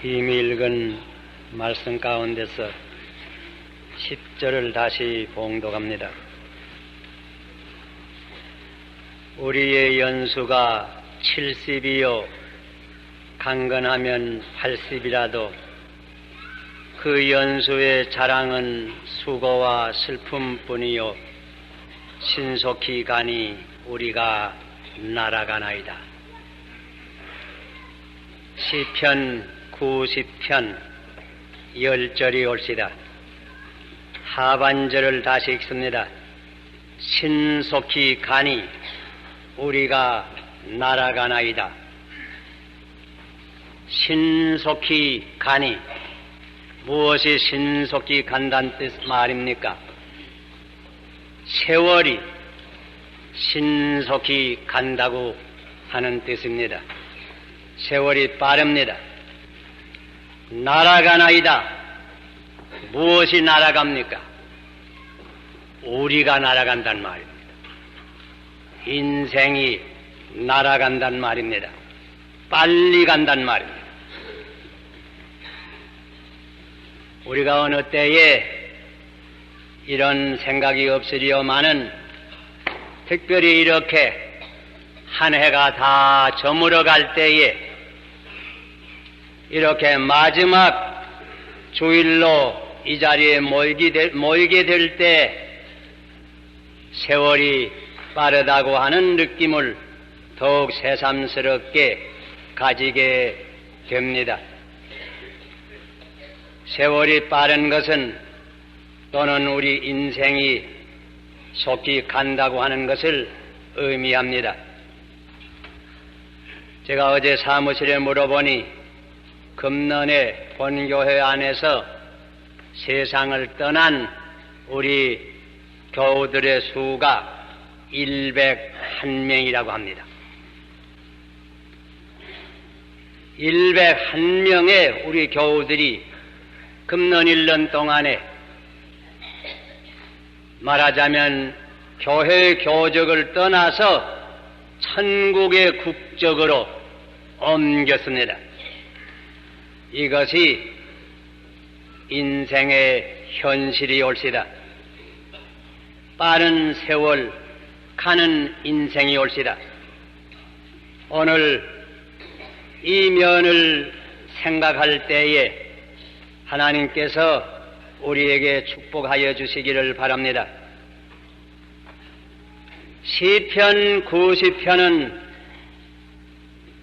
이미 읽은 말씀 가운데서 10절을 다시 봉독합니다. 우리의 연수가 70이요 강건하면 80이라도 그 연수의 자랑은 수고와 슬픔뿐이요 신속히 가니 우리가 날아가나이다. 시편 90편 10절이 옳시다. 하반절을 다시 읽습니다. 신속히 가니 우리가 날아가나이다. 신속히 가니 무엇이 신속히 간다는 뜻 말입니까? 세월이 신속히 간다고 하는 뜻입니다. 세월이 빠릅니다. 날아가나이다. 무엇이 날아갑니까? 우리가 날아간단 말입니다. 인생이 날아간단 말입니다. 빨리 간단 말입니다. 우리가 어느 때에 이런 생각이 없으리요마는 특별히 이렇게 한 해가 다 저물어 갈 때에 이렇게 마지막 주일로 이 자리에 모이게 될 때 세월이 빠르다고 하는 느낌을 더욱 새삼스럽게 가지게 됩니다. 세월이 빠른 것은 또는 우리 인생이 속히 간다고 하는 것을 의미합니다. 제가 어제 사무실에 물어보니 금년에 본교회 안에서 세상을 떠난 우리 교우들의 수가 101명이라고 합니다. 101명의 우리 교우들이 금년 1년 동안에 말하자면 교회 교적을 떠나서 천국의 국적으로 옮겼습니다. 이것이 인생의 현실이 옳시다. 빠른 세월 가는 인생이 옳시다. 오늘 이 면을 생각할 때에 하나님께서 우리에게 축복하여 주시기를 바랍니다. 시편 90편은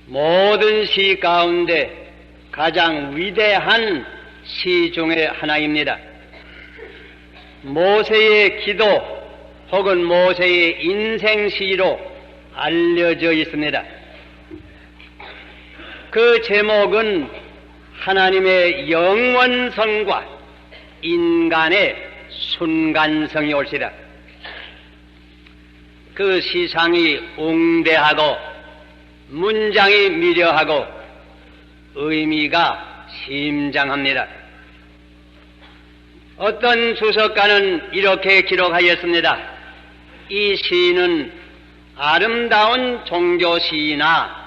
모든 시 가운데 가장 위대한 시 중에 하나입니다. 모세의 기도 혹은 모세의 인생시로 알려져 있습니다. 그 제목은 하나님의 영원성과 인간의 순간성이 옳시다. 그 시상이 웅대하고 문장이 미려하고 의미가 심장합니다. 어떤 주석가는 이렇게 기록하였습니다. 이 시는 아름다운 종교시나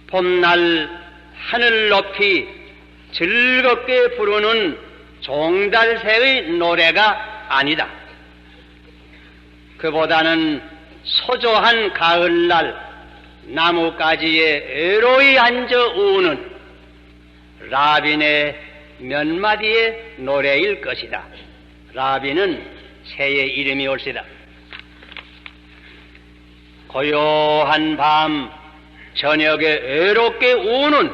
봄날 하늘 높이 즐겁게 부르는 종달새의 노래가 아니다. 그보다는 소조한 가을날 나뭇가지에 애로이 앉아 우는 라빈의 몇 마디의 노래일 것이다. 라빈은 새의 이름이 옳시다. 고요한 밤 저녁에 애롭게 우는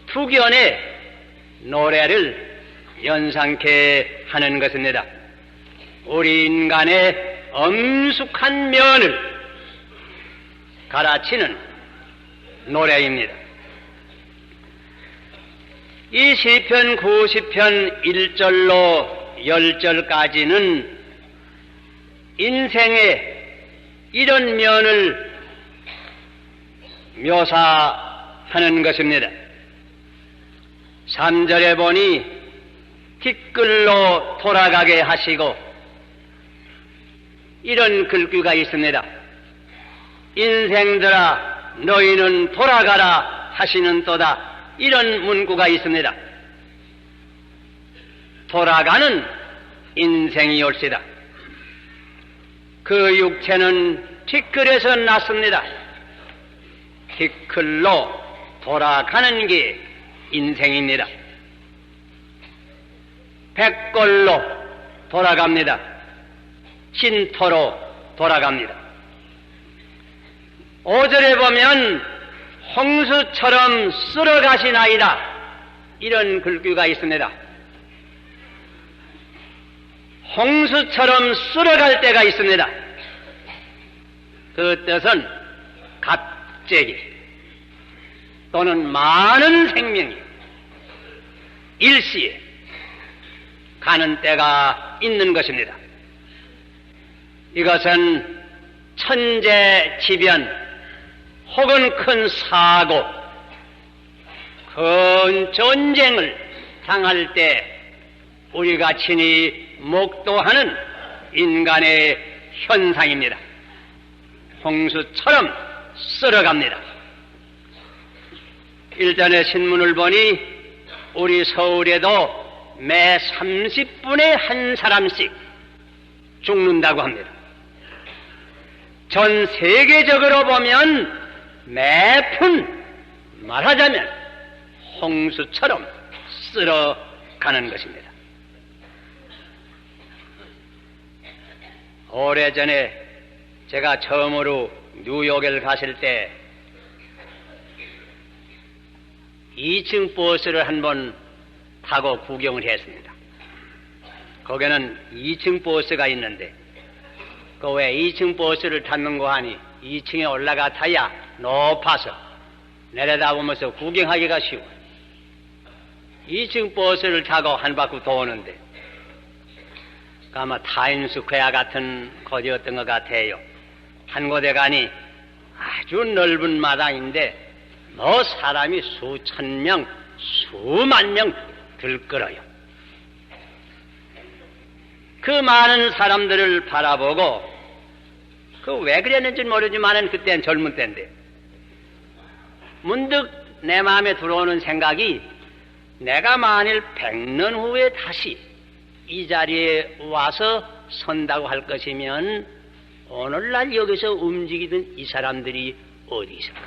투견의 노래를 연상케 하는 것입니다. 우리 인간의 엄숙한 면을 가라치는 노래입니다. 이 시편 90편 1절로 10절까지는 인생의 이런 면을 묘사하는 것입니다. 3절에 보니 뒷글로 돌아가게 하시고 이런 글귀가 있습니다. 인생들아 너희는 돌아가라 하시는 또다. 이런 문구가 있습니다. 돌아가는 인생이 올시다. 그 육체는 티끌에서 났습니다. 티끌로 돌아가는 게 인생입니다. 백골로 돌아갑니다. 진토로 돌아갑니다. 5절에 보면 홍수처럼 쓸어가시나이다, 이런 글귀가 있습니다. 홍수처럼 쓸어갈 때가 있습니다. 그 뜻은 갑자기 또는 많은 생명이 일시에 가는 때가 있는 것입니다. 이것은 천재지변 혹은 큰 사고, 큰 전쟁을 당할 때 우리가 친히 목도하는 인간의 현상입니다. 홍수처럼 쓸어갑니다. 일전에 신문을 보니 우리 서울에도 매 30분에 한 사람씩 죽는다고 합니다. 전 세계적으로 보면 매분 말하자면 홍수처럼 쓸어가는 것입니다. 오래전에 제가 처음으로 뉴욕을 갔을 때 2층 버스를 한번 타고 구경을 했습니다. 거기는 2층 버스가 있는데 그 왜 2층 버스를 탔는고 하니 2층에 올라가 타야 높아서 내려다보면서 구경하기가 쉬워. 2층 버스를 타고 한 바퀴 도는데 아마 타임스퀘어 같은 곳이었던 것 같아요. 한 곳에 가니 아주 넓은 마당인데 뭐 사람이 수천 명, 수만 명 들끓어요. 그 많은 사람들을 바라보고 그 왜 그랬는지 모르지만은 그때는 젊은 때인데 문득 내 마음에 들어오는 생각이 내가 만일 100년 후에 다시 이 자리에 와서 선다고 할 것이면 오늘날 여기서 움직이던 이 사람들이 어디 있을까?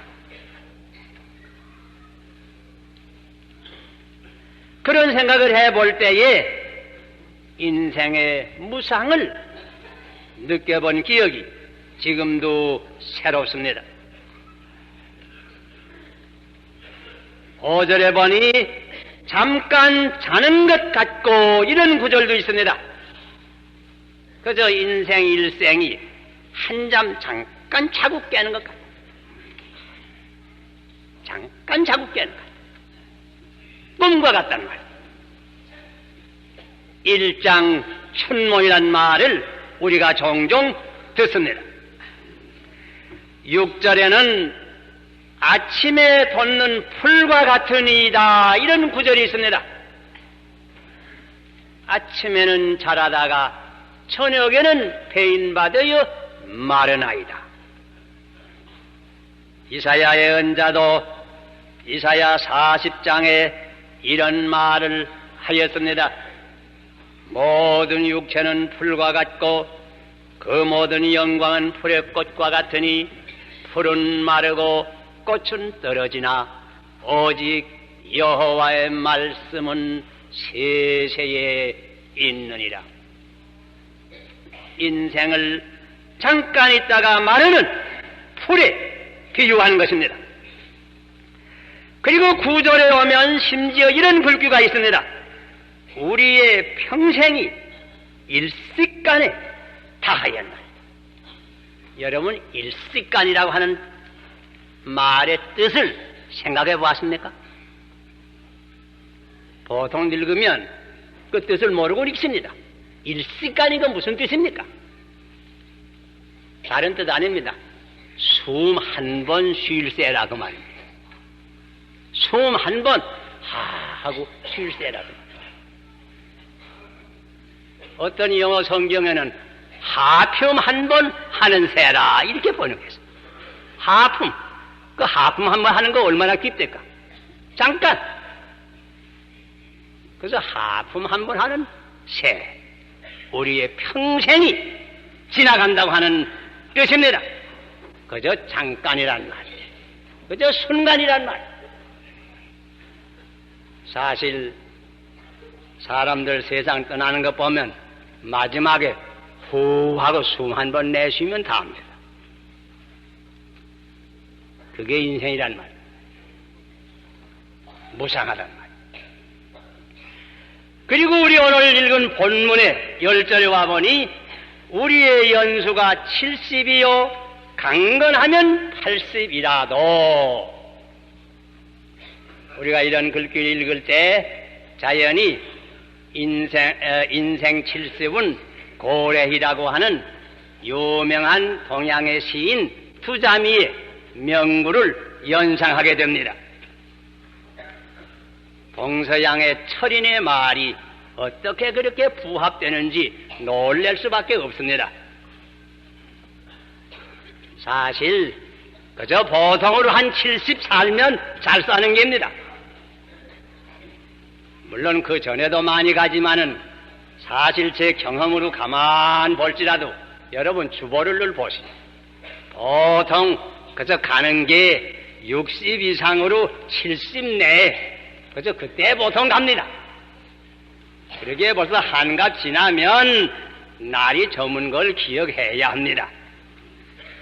그런 생각을 해볼 때에 인생의 무상을 느껴본 기억이 지금도 새롭습니다. 5절에 보니 잠깐 자는 것 같고 이런 구절도 있습니다. 그저 인생 일생이 한잠 잠깐 자고 깨는 것 같다. 잠깐 자고 깨는 것 같다. 꿈과 같다는 말. 일장춘몽이란 말을 우리가 종종 듣습니다. 6절에는 아침에 돋는 풀과 같으니이다, 이런 구절이 있습니다. 아침에는 자라다가 저녁에는 배인받아여 마르나이다. 이사야의 언자도 이사야 40장에 이런 말을 하였습니다. 모든 육체는 풀과 같고 그 모든 영광은 풀의 꽃과 같으니 풀은 마르고 꽃은 떨어지나 오직 여호와의 말씀은 세세에 있느니라. 인생을 잠깐 있다가 마르는 풀에 비유하는 것입니다. 그리고 9절에 오면 심지어 이런 글귀가 있습니다. 우리의 평생이 일시간에 다하였나. 여러분, 일시간이라고 하는 말의 뜻을 생각해 보았습니까? 보통 읽으면 그 뜻을 모르고 읽습니다. 일시간이 그 무슨 뜻입니까? 다른 뜻 아닙니다. 숨 한 번 쉴새라 그 말입니다. 숨 한 번 하고 쉴새라 그 말입니다. 어떤 영어 성경에는 하품 한 번 하는 새라 이렇게 번역했어요. 하품. 그 하품 한 번 하는 거 얼마나 깊대까? 잠깐. 그래서 하품 한 번 하는 새, 우리의 평생이 지나간다고 하는 뜻입니다. 그저 잠깐이란 말이에요. 그저 순간이란 말이에요. 사실 사람들 세상 떠나는 것 보면 마지막에 후 하고 숨 한 번 내쉬면 다합니다. 그게 인생이란 말이에요. 무상하단 말이에요. 그리고 우리 오늘 읽은 본문의 10절에 와보니 우리의 연수가 70이요 강건하면 80이라도 우리가 이런 글귀를 읽을 때 자연히 인생 70은 고래희라고 하는 유명한 동양의 시인 투자미의 명구를 연상하게 됩니다. 동서양의 철인의 말이 어떻게 그렇게 부합되는지 놀랄 수밖에 없습니다. 사실 그저 보통으로 한 70 살면 잘 사는 겁니다. 물론 그 전에도 많이 가지만은 사실 제 경험으로 가만 볼지라도 여러분 주보를 늘 보시죠. 보통 그저 가는 게 60 이상으로 70 내에 그저 그때 보통 갑니다. 그러기에 벌써 한갑 지나면 날이 저문 걸 기억해야 합니다.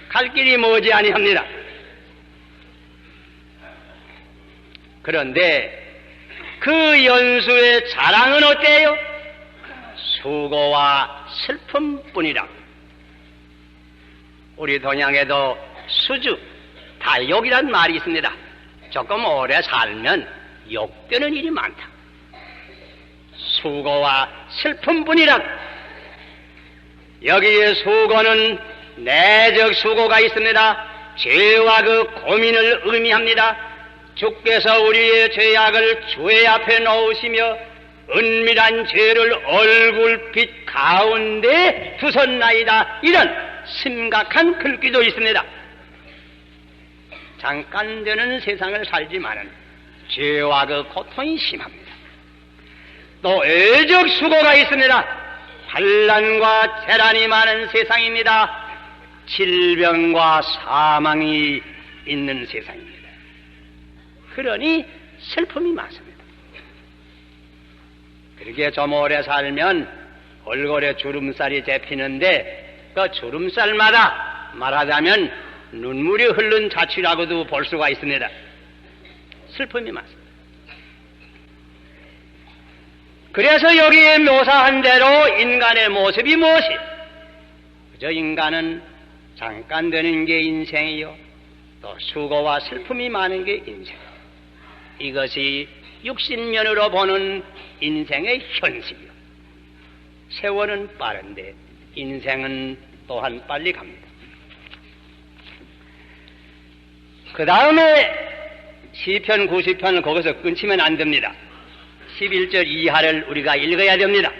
갈 길이 머지않이 합니다. 그런데 그 연수의 자랑은 어때요? 수고와 슬픔뿐이라. 우리 동양에도 수주, 달욕이란 말이 있습니다. 조금 오래 살면 욕되는 일이 많다. 수고와 슬픔뿐이라. 여기에 수고는 내적 수고가 있습니다. 죄와 그 고민을 의미합니다. 주께서 우리의 죄악을 주의 앞에 놓으시며 은밀한 죄를 얼굴빛 가운데 두셨나이다. 이런 심각한 글귀도 있습니다. 잠깐 되는 세상을 살지만은 죄와 그 고통이 심합니다. 또 애적 수고가 있습니다. 환난과 재난이 많은 세상입니다. 질병과 사망이 있는 세상입니다. 그러니 슬픔이 많습니다. 그렇게 좀 오래 살면 얼굴에 주름살이 잡히는데 그 주름살마다 말하자면 눈물이 흐른 자취라고도 볼 수가 있습니다. 슬픔이 많습니다. 그래서 여기에 묘사한 대로 인간의 모습이 무엇이? 그저 인간은 잠깐 되는 게 인생이요, 또 수고와 슬픔이 많은 게 인생. 이것이 육신면으로 보는 인생의 현실이요. 세월은 빠른데 인생은 또한 빨리 갑니다. 그 다음에 시편 90편을 거기서 끊치면 안 됩니다. 11절 이하를 우리가 읽어야 됩니다.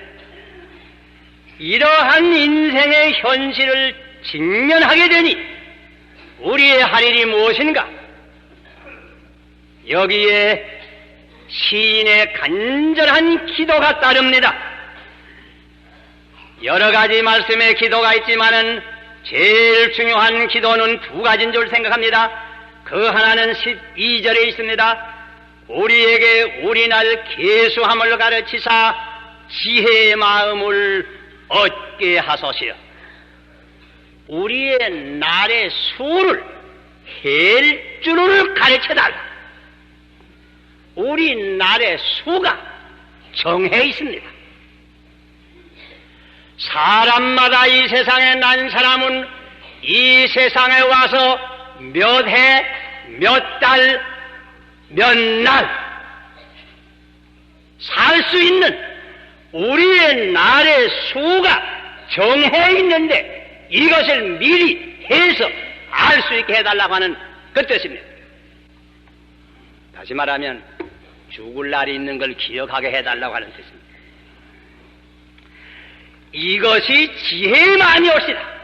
이러한 인생의 현실을 직면하게 되니 우리의 할 일이 무엇인가? 여기에 시인의 간절한 기도가 따릅니다. 여러 가지 말씀의 기도가 있지만은 제일 중요한 기도는 두 가지인 줄 생각합니다. 그 하나는 12절에 있습니다. 우리에게 우리날 계수함을 가르치사 지혜의 마음을 얻게 하소서. 우리의 날의 수를 헬 줄을 가르쳐달라. 우리 날의 수가 정해 있습니다. 사람마다 이 세상에 난 사람은 이 세상에 와서 몇 해, 몇 달, 몇 날 살 수 있는 우리의 날의 수가 정해 있는데 이것을 미리 해서 알 수 있게 해달라고 하는 그 뜻입니다. 다시 말하면 죽을 날이 있는 걸 기억하게 해달라고 하는 뜻입니다. 이것이 지혜만이 옳시다.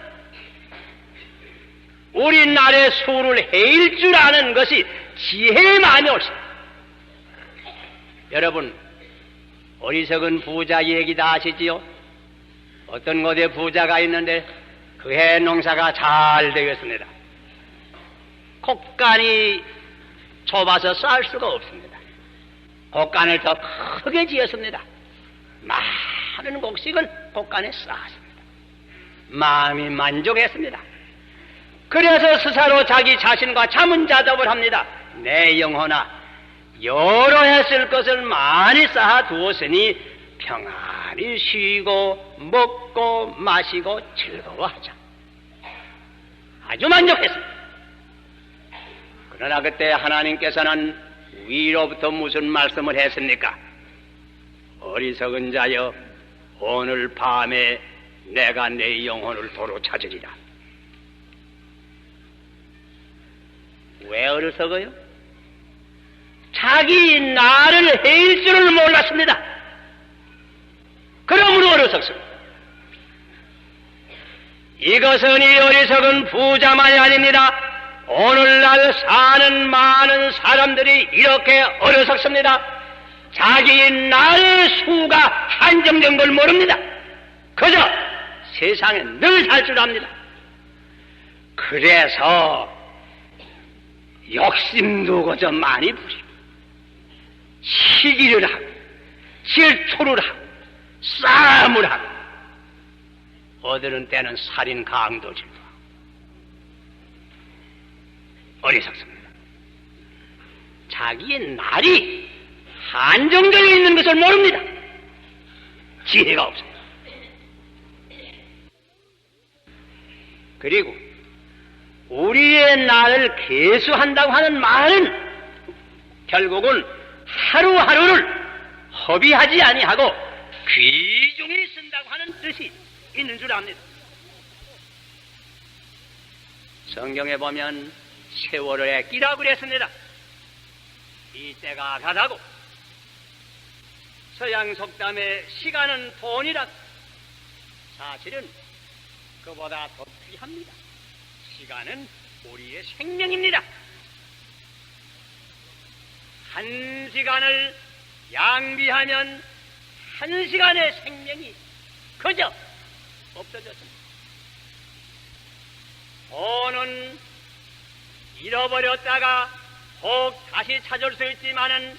우리 날의 수를 해일 줄 아는 것이 지혜만이 옳시다. 여러분, 어리석은 부자 얘기 다 아시지요? 어떤 곳에 부자가 있는데 그 해 농사가 잘 되었습니다. 곡간이 좁아서 쌓을 수가 없습니다. 곡간을 더 크게 지었습니다. 많은 곡식을 곡간에 쌓았습니다. 마음이 만족했습니다. 그래서 스스로 자기 자신과 자문자답을 합니다. 내 영혼아, 여러 해 쓸 것을 많이 쌓아 두었으니 평안히 쉬고 먹고 마시고 즐거워하자. 아주 만족했습니다. 그러나 그때 하나님께서는 위로부터 무슨 말씀을 했습니까? 어리석은 자여, 오늘 밤에 내가 내 영혼을 도로 찾으리라. 왜 어리석어요? 자기 나를 해일 줄을 몰랐습니다. 그러므로 어리석습니다. 이것은 이 어리석은 부자만이 아닙니다. 오늘날 사는 많은 사람들이 이렇게 어리석습니다. 자기 나의 수가 한정된 걸 모릅니다. 그저 세상에 늘 살 줄 압니다. 그래서 욕심도 그저 많이 부리고 시기를 하고 질투를 하고 싸움을 하고 어디는 때는 살인 강도질도 하고 어리석습니다. 자기의 날이 한정되어 있는 것을 모릅니다. 지혜가 없습니다. 그리고 우리의 날을 계수한다고 하는 말은 결국은 하루하루를 허비하지 아니하고 귀중히 쓴다고 하는 뜻이 있는 줄 압니다. 성경에 보면 세월의 끼라고 그랬습니다. 이 때가 가다고 서양 속담에 시간은 돈이라. 사실은 그보다 더 귀합니다. 시간은 우리의 생명입니다. 한 시간을 양비하면 한 시간의 생명이 그저 없어졌습니다. 돈은 잃어버렸다가 혹 다시 찾을 수 있지만은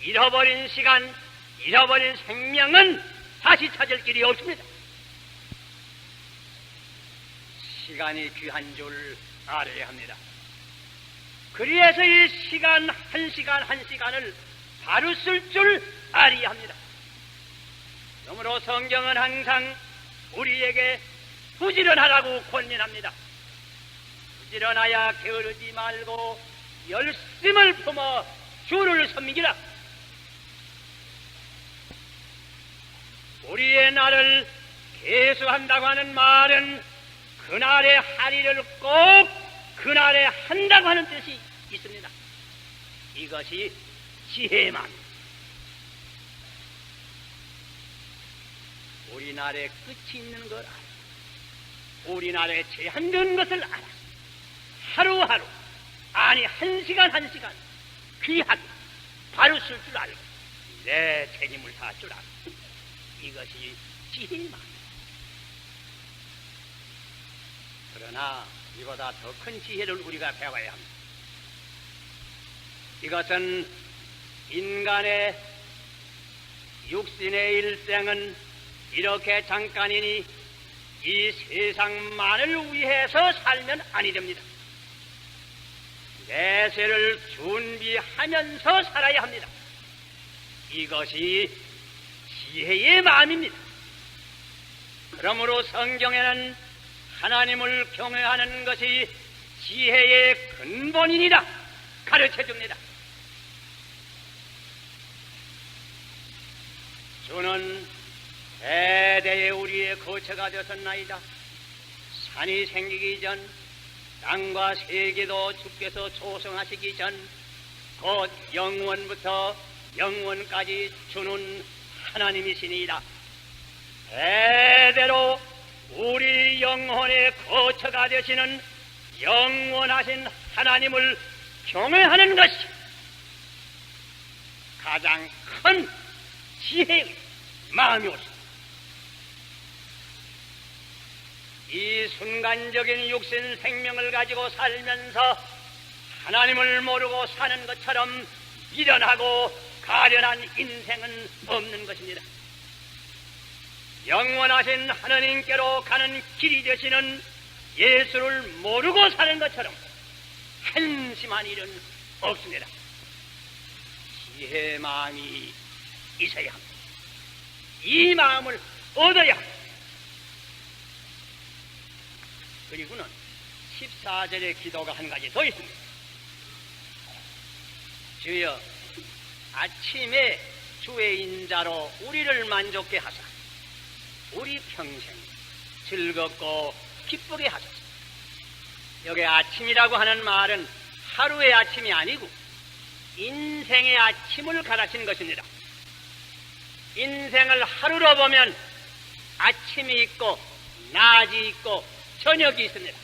잃어버린 시간, 잃어버린 생명은 다시 찾을 길이 없습니다. 시간이 귀한 줄 알아야 합니다. 그래서 이 시간 한 시간을 바로 쓸 줄 알아야 합니다. 그러므로 성경은 항상 우리에게 부지런하라고 권면합니다. 부지런하여 게으르지 말고 열심을 품어 주를 섬기라. 우리의 날을 계수한다고 하는 말은 그날의 할일을 꼭 그날에 한다고 하는 뜻이 있습니다. 이것이 지혜의 마음입니다. 우리나라에 끝이 있는 걸 알아. 우리나라에 제한된 것을 알아. 하루하루, 아니 한 시간 귀하게 바로 쓸 줄 알고 내 책임을 다할 줄 알고 이것이 지혜의 마음입니다. 그러나 이보다 더 큰 지혜를 우리가 배워야 합니다. 이것은 인간의 육신의 일생은 이렇게 잠깐이니 이 세상만을 위해서 살면 아니 됩니다. 내세를 준비하면서 살아야 합니다. 이것이 지혜의 마음입니다. 그러므로 성경에는 하나님을 경외하는 것이 지혜의 근본이니라 가르쳐줍니다. 주는 대대에 우리의 거처가 되었나이다. 산이 생기기 전 땅과 세계도 주께서 조성하시기 전 곧 영원부터 영원까지 주는 하나님이시니이다. 대대로 우리 영혼의 거처가 되시는 영원하신 하나님을 경외하는 것이 가장 큰 지혜의 마음이 옳습니다. 이 순간적인 육신 생명을 가지고 살면서 하나님을 모르고 사는 것처럼 미련하고 가련한 인생은 없는 것입니다. 영원하신 하느님께로 가는 길이 되시는 예수를 모르고 사는 것처럼 한심한 일은 없습니다. 지혜의 마음이 있어야 합니다. 이 마음을 얻어야 합니다. 그리고는 14절의 기도가 한 가지 더 있습니다. 주여, 아침에 주의 인자로 우리를 만족케 하사 우리 평생 즐겁고 기쁘게 하소서. 여기 아침이라고 하는 말은 하루의 아침이 아니고 인생의 아침을 가르치는 것입니다. 인생을 하루로 보면 아침이 있고 낮이 있고 저녁이 있습니다.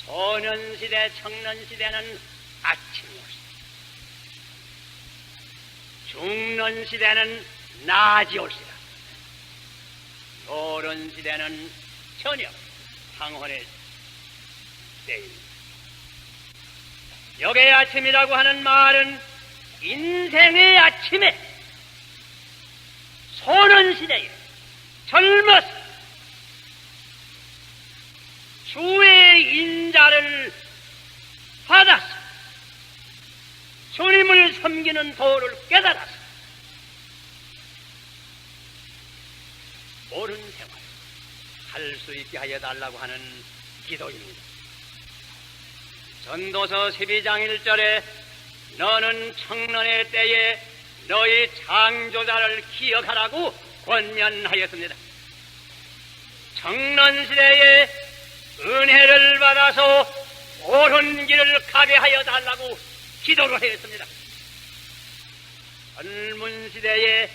소년시대, 청년시대는 아침이 옵니다. 중년시대는 낮이 옵니다. 노년시대는 저녁, 황혼의 때입니다. 여기의 아침이라고 하는 말은 인생의 아침에 소년시대에 젊어서 주의 인자를 받아서 주님을 섬기는 도를 깨달아서 옳은 생활 할 수 있게 하여 달라고 하는 기도입니다. 전도서 12장 1절에 너는 청년의 때에 너희 창조자를 기억하라고 권면하였습니다. 청년시대에 은혜를 받아서 옳은 길을 가게 하여 달라고 기도를 했습니다. 젊은 시대에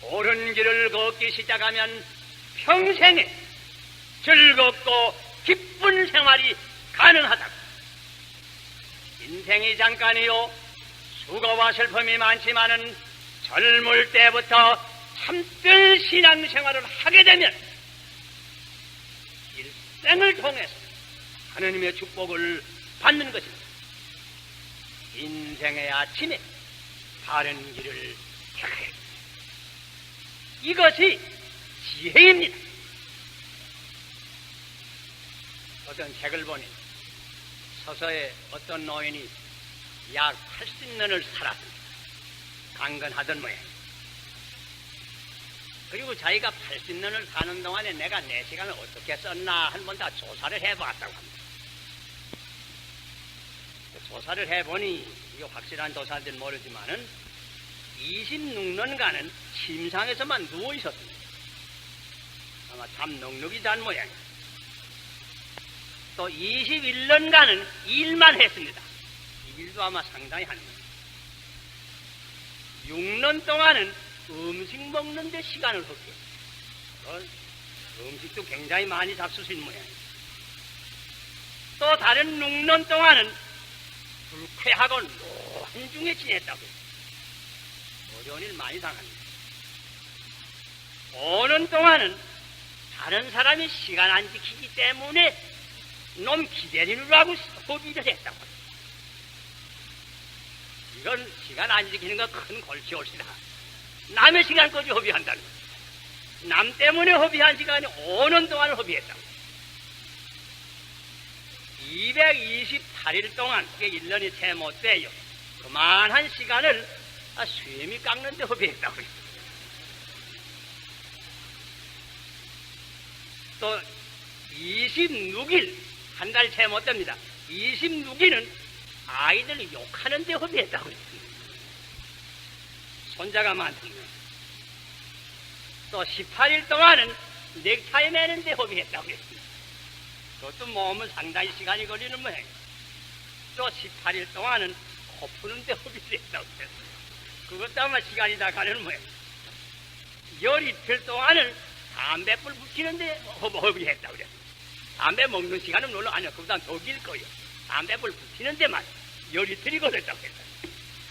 옳은 길을 걷기 시작하면 평생에 즐겁고 기쁜 생활이 가능하다. 인생이 잠깐이요 수고와 슬픔이 많지만은 젊을 때부터 참된 신앙생활을 하게 되면 일생을 통해서 하느님의 축복을 받는 것입니다. 인생의 아침에 바른 길을 택해야 합니다. 이것이 지혜입니다. 어떤 책을 보니 서서에 어떤 노인이 약 80년을 살았습니다. 강건하던 모양. 그리고 자기가 80년을 사는 동안에 내가 내 시간을 어떻게 썼나 한 번 다 조사를 해봤다고 합니다. 조사를 해보니 이게 확실한 조사인지는 모르지만은 26년간은 침상에서만 누워 있었습니다. 아마 잠 넉넉히 잔 모양이에요. 또 21년간은 일만 했습니다. 일도 아마 상당히 하는 거예요. 6년 동안은 음식 먹는 데 시간을 헛개요. 음식도 굉장히 많이 잡수신 모양이에요. 또 다른 6년 동안은 불쾌하고 노한중에 지냈다고 해요. 어려운 일 많이 당합니다. 5년 동안은 다른 사람이 시간 안 지키기 때문에 놈 기다리느라고 하고 허비를 했다고 합니다. 이건 시간 안 지키는 거 큰 골치 옳시다. 남의 시간까지 허비한다는 거예요. 남 때문에 허비한 시간이 5년 동안 허비했다고. 228일 동안, 그게 1년이 채 못 돼요. 그만한 시간을 쇠미 깎는데 허비했다고 했어요. 또 26일, 한 달 채 못 됩니다. 26일은 아이들 욕하는데 허비했다고 했습니다. 손자가 많습니다. 또 18일 동안은 넥타이 매는데 허비했다고 했습니다. 그것도 몸은 상당히 시간이 걸리는 모양이에요. 또 18일 동안은 코 푸는데 허비를 했다고 했습니다. 그것도 아마 시간이 다 가는 모양이에요. 열이틀 동안은 담배불 붙이는데 허비했다고 그랬어요. 담배 먹는 시간은 물론 아니요. 그보다 더 길 거예요. 담배불 붙이는 데만 열이틀이 걸렸다고 했어요.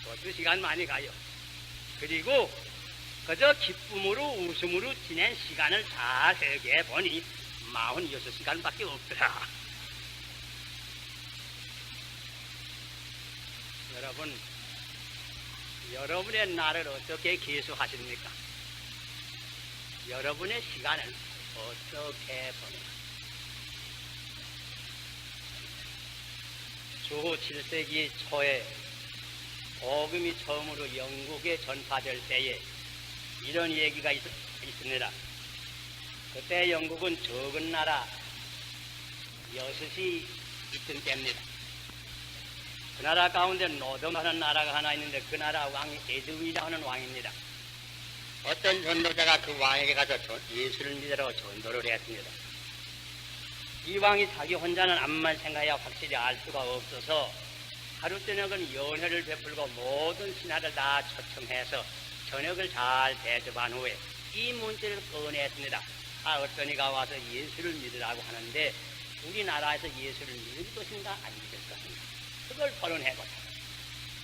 그것도 시간 많이 가요. 그리고 그저 기쁨으로 웃음으로 지낸 시간을 잘 세게 보니 46시간밖에 없더라. 여러분, 여러분의 날을 어떻게 계수하십니까? 여러분의 시간을 어떻게 보내요? 주 7세기 초에 복음이 처음으로 영국에 전파될 때에 이런 얘기가 있습니다. 그때 영국은 적은 나라 6이 있던 때입니다. 그 나라 가운데 노덤하는 나라가 하나 있는데 그 나라 왕이 에드윈이라고 하는 왕입니다. 어떤 전도자가 그 왕에게 가서 예수를 믿으라고 전도를 했습니다. 이 왕이 자기 혼자는 암만 생각해야 확실히 알 수가 없어서 하루 저녁은 연회를 베풀고 모든 신하를 다 초청해서 저녁을 잘 대접한 후에 이 문제를 꺼냈습니다. 어떤 이가 와서 예수를 믿으라고 하는데 우리나라에서 예수를 믿을 것인가 안 믿을 것인가 그걸 토론해보자.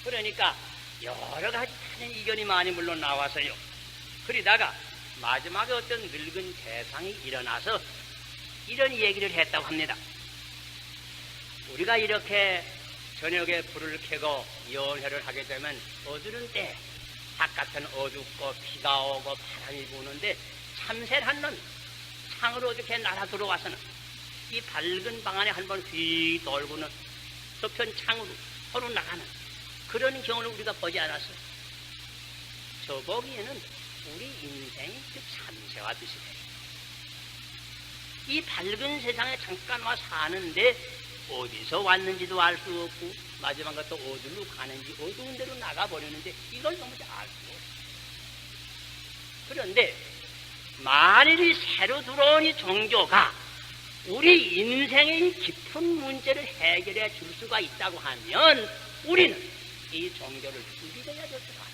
그러니까 여러 가지 다른 의견이 많이 물론 나와서요. 그러다가 마지막에 어떤 늙은 재상이 일어나서 이런 얘기를 했다고 합니다. 우리가 이렇게 저녁에 불을 켜고 연회를 하게 되면 어두운 때 바깥은 어둡고 비가 오고 바람이 부는데 참새한 놈 창으로 어떻게 날아 들어와서는 이 밝은 방 안에 한번 휙 돌고는 저편 창으로 서로 나가는 그런 경우를 우리가 보지 않았어요. 저 보기에는 우리 인생이 참새와 비슷해요. 이 밝은 세상에 잠깐 와 사는데 어디서 왔는지도 알 수 없고 마지막에 또 어디로 가는지 어두운 데로 나가버리는데 이걸 너무 잘 알 수 없어요. 그런데 만일 새로 들어온 이 종교가 우리 인생의 깊은 문제를 해결해 줄 수가 있다고 하면 우리는 이 종교를 믿어야 될 것 같아요.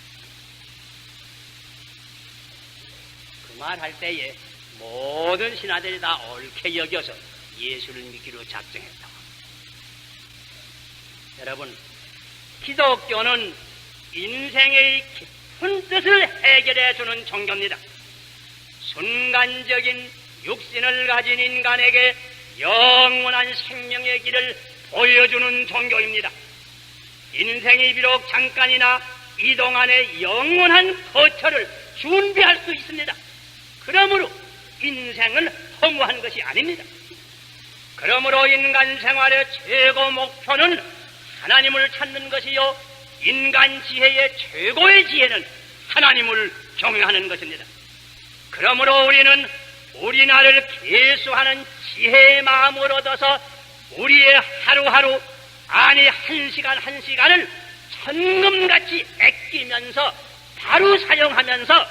그 말 할 때에 모든 신하들이 다 옳게 여겨서 예수를 믿기로 작정했다고 합니다. 여러분, 기독교는 인생의 깊은 뜻을 해결해 주는 종교입니다. 순간적인 육신을 가진 인간에게 영원한 생명의 길을 보여주는 종교입니다. 인생이 비록 잠깐이나 이 동안에 영원한 거처를 준비할 수 있습니다. 그러므로 인생은 허무한 것이 아닙니다. 그러므로 인간 생활의 최고 목표는 하나님을 찾는 것이요, 인간 지혜의 최고의 지혜는 하나님을 경외하는 것입니다. 그러므로 우리는 우리 나를 계수하는 지혜의 마음을 얻어서 우리의 하루하루, 아니 한 시간 한 시간을 천금같이 아끼면서 바로 사용하면서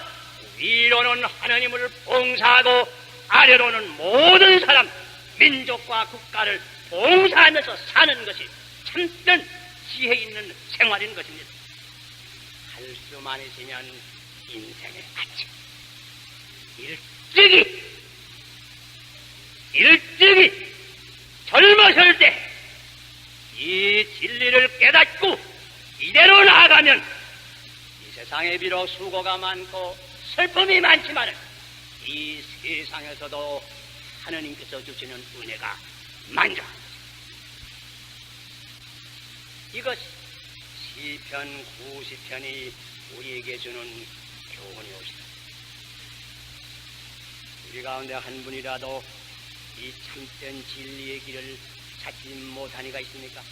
위로는 하나님을 봉사하고 아래로는 모든 사람, 민족과 국가를 봉사하면서 사는 것이 참된 지혜 있는 생활인 것입니다. 할 수만 있으면 인생의 아침 일찍이 젊었을 때 이 진리를 깨닫고 이대로 나아가면 이 세상에 비록 수고가 많고 슬픔이 많지만 이 세상에서도 하나님께서 주시는 은혜가 만족합니다. 이것이 시편 90편이 우리에게 주는 교훈이옵니다. 우리 가운데 한 분이라도 이 참된 진리의 길을 찾지 못한 이가 있습니까?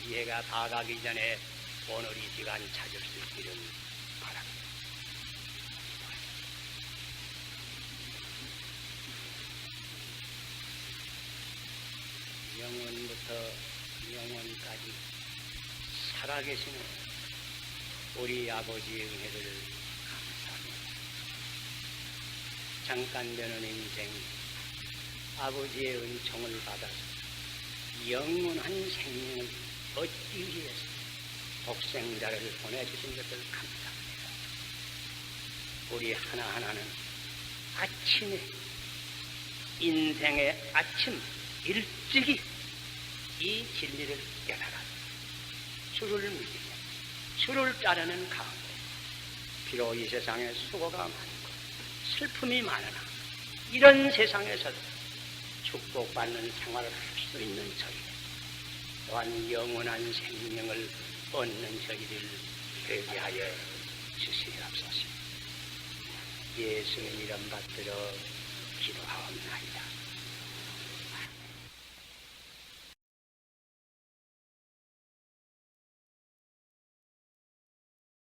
이해가 다가기 전에 오늘 이 시간 찾을 수 있기를 바랍니다. 영원부터 영원까지 살아계시는 우리 아버지의 은혜를 감사합니다. 잠깐 되는 인생 아버지의 은총을 받아서 영원한 생명을 얻기 위해서 독생자를 보내주신 것을 감사합니다. 우리 하나하나는 아침에 인생의 아침 일찍이 이 진리를 깨달아 주를 믿으며 주를 따르는 가운데 비록 이 세상에 수고가 많고 슬픔이 많으나 이런 세상에서도 축복받는 생활을 할 수 있는 저희, 또한 영원한 생명을 얻는 저희를 되게 하여 주시옵소서. 예수님 이름 받들어 기도하옵나이다.